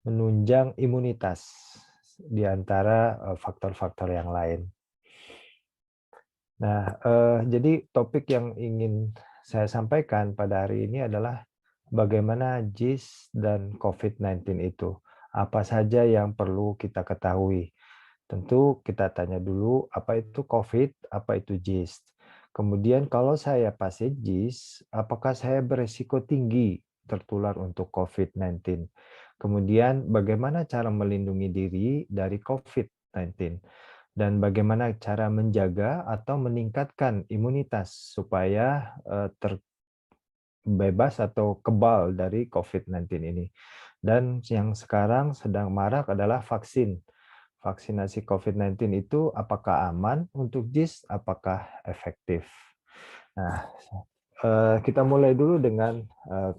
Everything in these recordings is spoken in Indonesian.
menunjang imunitas di antara faktor-faktor yang lain. Nah, jadi topik yang ingin saya sampaikan pada hari ini adalah bagaimana JIS dan COVID-19 itu. Apa saja yang perlu kita ketahui. Tentu kita tanya dulu apa itu COVID, apa itu JIS. Kemudian kalau saya pasien JIS, apakah saya beresiko tinggi tertular untuk COVID-19? Kemudian bagaimana cara melindungi diri dari COVID-19? Dan bagaimana cara menjaga atau meningkatkan imunitas supaya terbebas atau kebal dari COVID-19 ini. Dan yang sekarang sedang marak adalah vaksin. Vaksinasi COVID-19 itu apakah aman untuk JIS, apakah efektif? Nah, kita mulai dulu dengan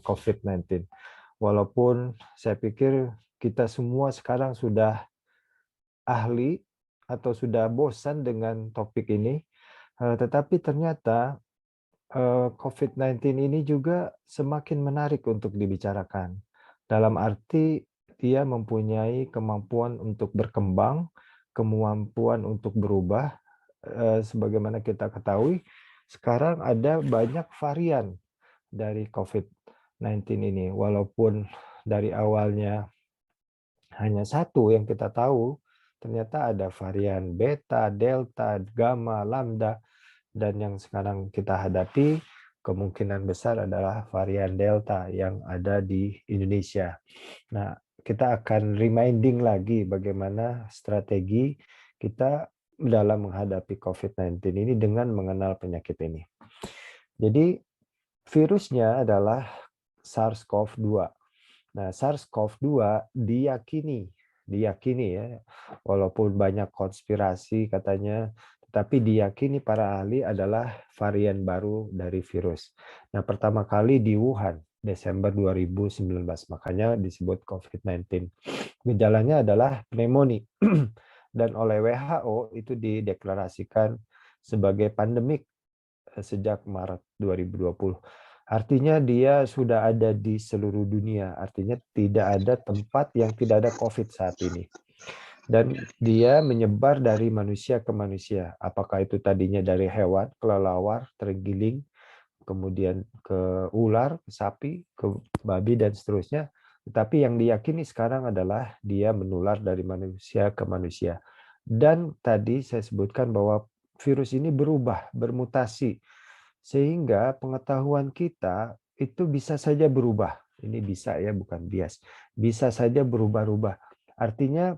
COVID-19. Walaupun saya pikir kita semua sekarang sudah ahli atau sudah bosan dengan topik ini, tetapi ternyata COVID-19 ini juga semakin menarik untuk dibicarakan. Dalam arti dia mempunyai kemampuan untuk berkembang, kemampuan untuk berubah. Sebagaimana kita ketahui, sekarang ada banyak varian dari COVID-19 ini. Walaupun dari awalnya hanya satu yang kita tahu, ternyata ada varian beta, delta, gamma, lambda, dan yang sekarang kita hadapi kemungkinan besar adalah varian delta yang ada di Indonesia. Nah, kita akan reminding lagi bagaimana strategi kita dalam menghadapi COVID-19 ini dengan mengenal penyakit ini. Jadi virusnya adalah SARS-CoV-2. Nah, SARS-CoV-2 diyakini ya, walaupun banyak konspirasi katanya, tetapi diyakini para ahli adalah varian baru dari virus. Nah, pertama kali di Wuhan, Desember 2019, makanya disebut COVID-19. Gejalanya adalah pneumonia, dan oleh WHO itu dideklarasikan sebagai pandemik sejak Maret 2020. Artinya dia sudah ada di seluruh dunia, artinya tidak ada tempat yang tidak ada COVID saat ini. Dan dia menyebar dari manusia ke manusia. Apakah itu tadinya dari hewan, kelelawar, terenggiling, kemudian ke ular, ke sapi, ke babi, dan seterusnya. Tetapi yang diyakini sekarang adalah dia menular dari manusia ke manusia. Dan tadi saya sebutkan bahwa virus ini berubah, bermutasi, sehingga pengetahuan kita itu bisa saja berubah. Ini bisa ya, bukan bias. Bisa saja berubah-ubah. Artinya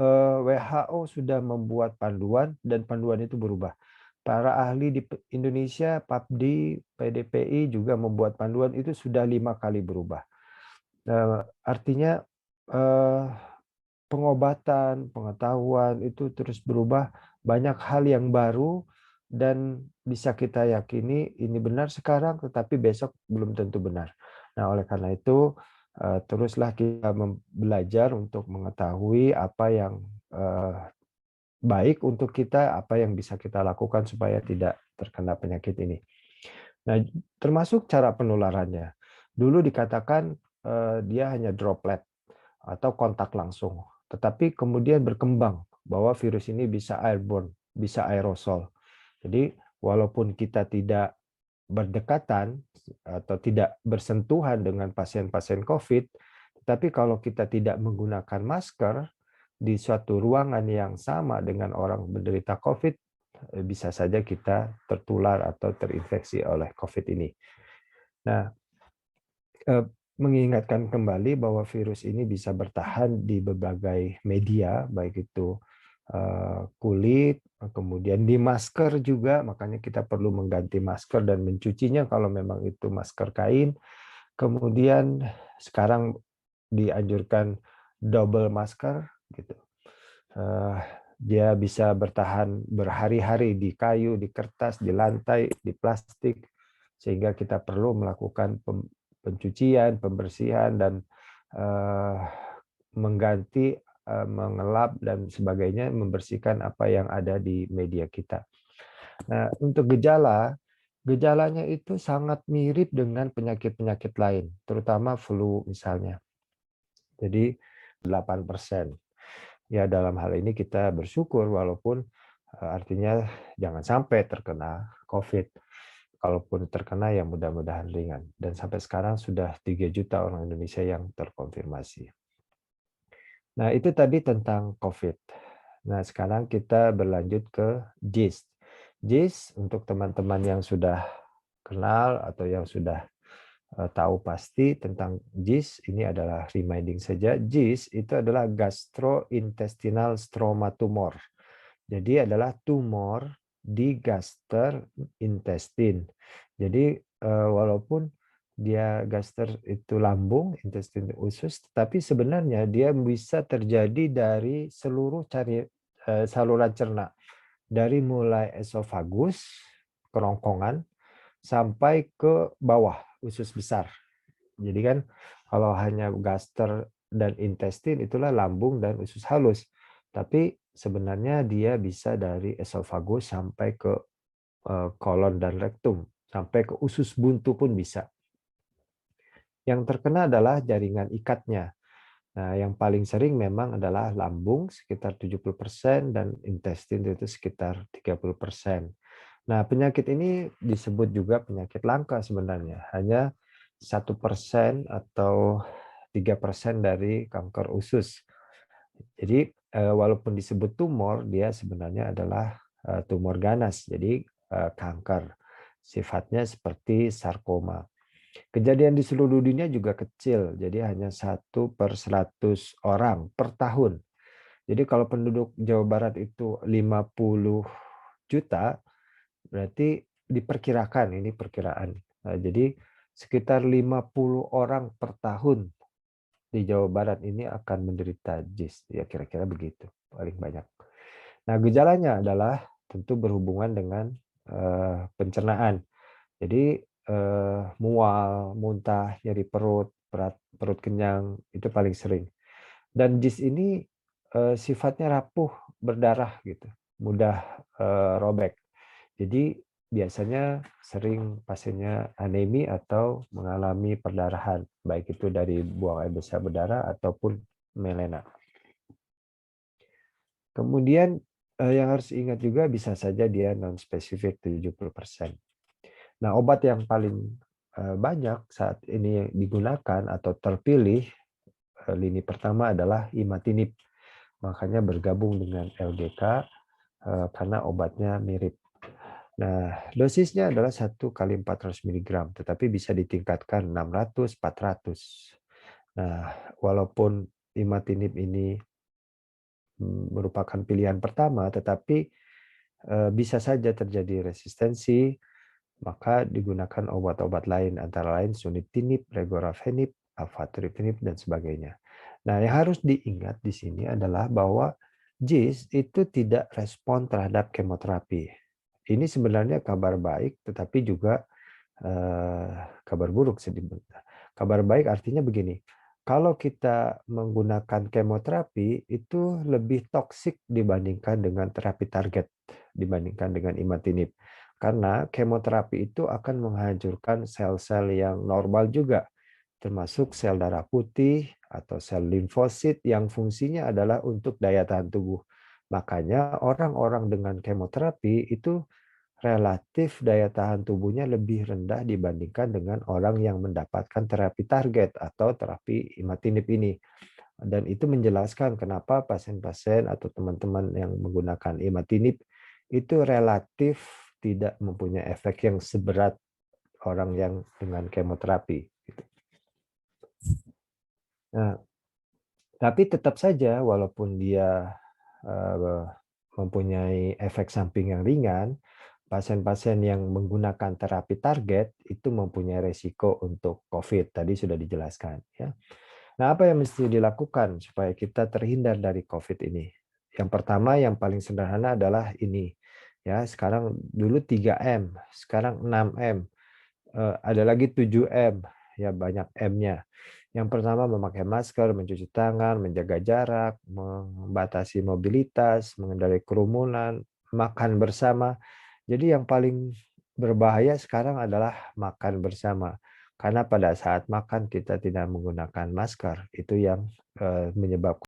WHO sudah membuat panduan dan panduan itu berubah. Para ahli di Indonesia, PAPDI, PDPI juga membuat panduan itu sudah 5 kali berubah. Artinya eh, pengobatan, pengetahuan itu terus berubah, banyak hal yang baru dan bisa kita yakini ini benar sekarang, tetapi besok belum tentu benar. Nah, oleh karena itu teruslah kita belajar untuk mengetahui apa yang baik untuk kita, apa yang bisa kita lakukan supaya tidak terkena penyakit ini. Nah, termasuk cara penularannya. Dulu dikatakan dia hanya droplet atau kontak langsung. Tetapi kemudian berkembang bahwa virus ini bisa airborne, bisa aerosol. Jadi walaupun kita tidak berdekatan atau tidak bersentuhan dengan pasien-pasien COVID, tetapi kalau kita tidak menggunakan masker di suatu ruangan yang sama dengan orang menderita COVID, bisa saja kita tertular atau terinfeksi oleh COVID ini. Nah, mengingatkan kembali bahwa virus ini bisa bertahan di berbagai media, baik itu kulit, kemudian di masker juga, makanya kita perlu mengganti masker dan mencucinya kalau memang itu masker kain. Kemudian sekarang dianjurkan double masker, gitu. Dia bisa bertahan berhari-hari di kayu, di kertas, di lantai, di plastik, sehingga kita perlu melakukan pencucian, pembersihan, dan mengganti, mengelap, dan sebagainya, membersihkan apa yang ada di media kita. Nah, untuk gejalanya itu sangat mirip dengan penyakit-penyakit lain, terutama flu misalnya. Jadi 8%. Ya, dalam hal ini kita bersyukur walaupun artinya jangan sampai terkena COVID. Kalaupun terkena ya mudah-mudahan ringan. Dan sampai sekarang sudah 3 juta orang Indonesia yang terkonfirmasi. Nah, itu tadi tentang COVID. Nah, sekarang kita berlanjut ke JIS. JIS untuk teman-teman yang sudah kenal atau yang sudah tahu pasti tentang JIS, ini adalah reminding saja. JIS itu adalah gastrointestinal stroma tumor. Jadi adalah tumor di gaster intestin. Jadi walaupun dia gaster itu lambung, intestin usus, tapi sebenarnya dia bisa terjadi dari seluruh saluran cerna. Dari mulai esofagus, kerongkongan, sampai ke bawah, usus besar. Jadi kan kalau hanya gaster dan intestin itulah lambung dan usus halus. Tapi sebenarnya dia bisa dari esofagus sampai ke kolon dan rektum, sampai ke usus buntu pun bisa. Yang terkena adalah jaringan ikatnya. Nah, yang paling sering memang adalah lambung sekitar 70% dan intestin itu sekitar 30%. Nah, penyakit ini disebut juga penyakit langka sebenarnya. Hanya 1% atau 3% dari kanker usus. Jadi walaupun disebut tumor, dia sebenarnya adalah tumor ganas, jadi kanker. Sifatnya seperti sarkoma. Kejadian di seluruh dunia juga kecil, jadi hanya 1/100 orang per tahun. Jadi kalau penduduk Jawa Barat itu 50 juta, berarti diperkirakan, ini perkiraan. Jadi sekitar 50 orang per tahun di Jawa Barat ini akan menderita JIS. Ya kira-kira begitu, paling banyak. Nah, gejalanya adalah tentu berhubungan dengan pencernaan. Jadi mual, muntah, nyeri perut, perut kenyang, itu paling sering. Dan JIS ini sifatnya rapuh, berdarah gitu, mudah robek. Jadi biasanya sering pasiennya anemi atau mengalami perdarahan, baik itu dari buang air besar berdarah ataupun melena. Kemudian yang harus ingat juga bisa saja dia non-spesifik 70%. Nah, obat yang paling banyak saat ini digunakan atau terpilih lini pertama adalah imatinib. Makanya bergabung dengan LGK karena obatnya mirip. Nah, dosisnya adalah 1 kali 400 mg, tetapi bisa ditingkatkan 600, 400. Nah, walaupun imatinib ini merupakan pilihan pertama, tetapi bisa saja terjadi resistensi, maka digunakan obat-obat lain, antara lain sunitinib, regorafenib, avatrombopag, dan sebagainya. Nah, yang harus diingat di sini adalah bahwa JIS itu tidak respon terhadap kemoterapi. Ini sebenarnya kabar baik, tetapi juga kabar buruk sedikit. Kabar baik artinya begini, kalau kita menggunakan kemoterapi itu lebih toksik dibandingkan dengan terapi target, dibandingkan dengan imatinib. Karena kemoterapi itu akan menghancurkan sel-sel yang normal juga, termasuk sel darah putih atau sel limfosit yang fungsinya adalah untuk daya tahan tubuh. Makanya orang-orang dengan kemoterapi itu relatif daya tahan tubuhnya lebih rendah dibandingkan dengan orang yang mendapatkan terapi target atau terapi imatinib ini. Dan itu menjelaskan kenapa pasien-pasien atau teman-teman yang menggunakan imatinib itu relatif tidak mempunyai efek yang seberat orang yang dengan kemoterapi. Nah, tapi tetap saja walaupun dia mempunyai efek samping yang ringan, pasien-pasien yang menggunakan terapi target itu mempunyai resiko untuk COVID. Tadi sudah dijelaskan. Ya. Nah, apa yang mesti dilakukan supaya kita terhindar dari COVID ini? Yang pertama, yang paling sederhana adalah ini. Ya, sekarang dulu 3M, sekarang 6M. Ada lagi 7M, ya banyak M-nya. Yang pertama memakai masker, mencuci tangan, menjaga jarak, membatasi mobilitas, menghindari kerumunan, makan bersama. Jadi yang paling berbahaya sekarang adalah makan bersama. Karena pada saat makan kita tidak menggunakan masker, itu yang, menyebabkan